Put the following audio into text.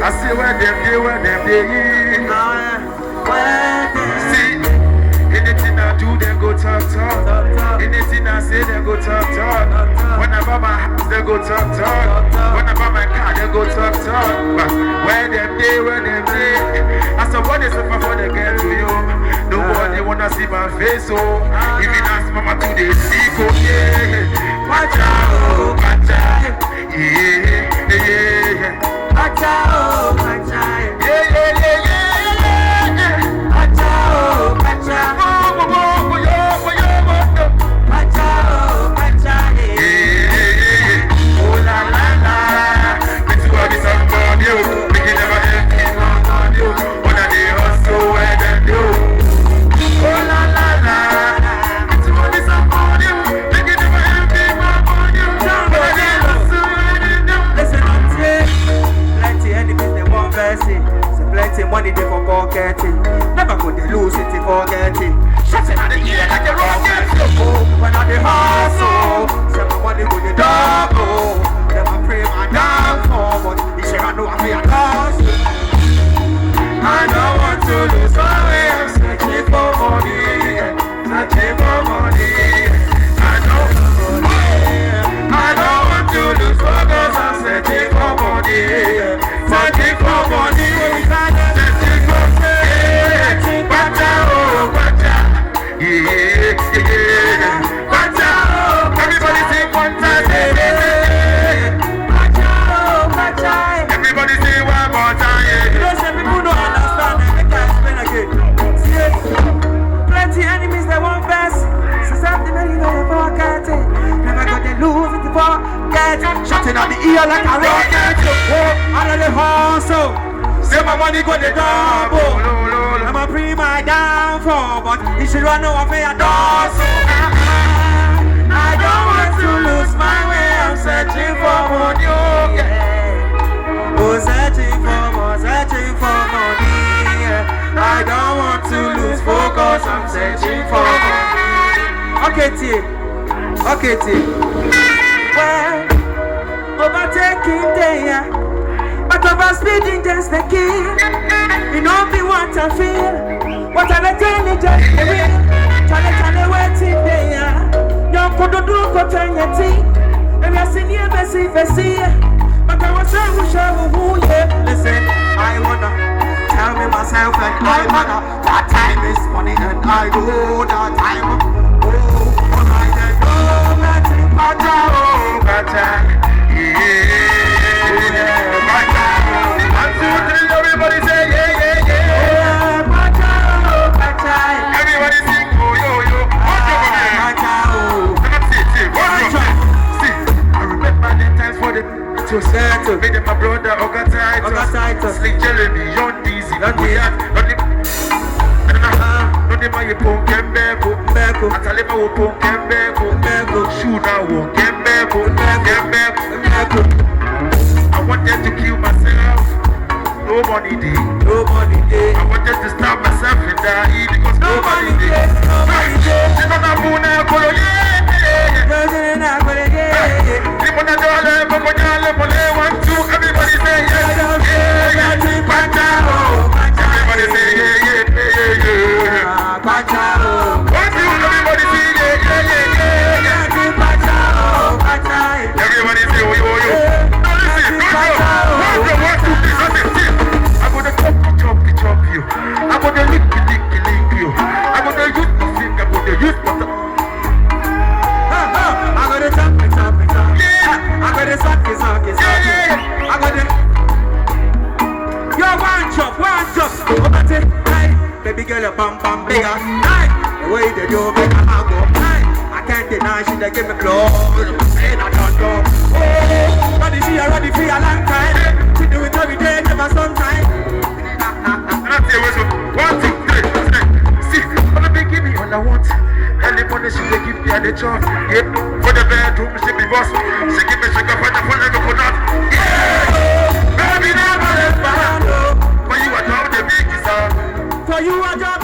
I say where them day, see, anything I do, they go talk. Anything I say, they go talk. When I buy my house, they go talk. When I buy my car, they go talk. But where them day, I said what is up before they get to you? Nobody wanna see my face, so even ask mama to the sequel, yeah. Watch out, yeah. Watch out, money they for pocket. Never could they lose it, they forget it. Shutting out the ear like the rocket. When I the hustle, say my money go the double. Then I pray my downfall, but he say I know I pay a cost. I don't want to lose my way. I'm searching for money, I don't want to lose focus. I'm searching for money, Everybody say one time. Everybody say one more time. Some people don't understand. I can't explain again. See, plenty enemies that want best. So something that you know they forget it. Never got to lose it before get it. Shutting out the ear like a rocket. Out of the hustle. Say my money go the double. I'ma pre my downfall, but you should run over for your doors. I don't want to lose my way. I'm searching for money. Oh, searching for money. I don't want to lose focus. I'm searching for money. Okay, T. Well, overtaking day, but overspeeding just the key. You know me what I feel. What are the telling just the real? Tell waiting there. You could do your tea. And I sing you messy. But I was so sure who you listen. I wanna tell me myself and I wanna. That time is money and I do that time. Oh, I can go back to Everybody say Everybody sing I remember the times for the to made my brother Oga Slick Jeremy, Young Dizzy, we had you pon kembeko atalema wo pon kembeko shuna wo kembeko I wanted to kill myself. No money day. I wanted to stab myself and die because nobody day. Everybody say baby girl, your bum bigger. The way they do make I go. I can't deny she they give me blow. Saying I don't know. Oh, but she already feel a long time. She do it every day, never sometime. That's it. 1, 2, 3. See, all they give me all I want. Early morning she they give me a the job. Yeah, for the bedroom she be boss. She give me sugar for the full leg for that. Yeah, baby never let me. For you are down the big sir. For you are down.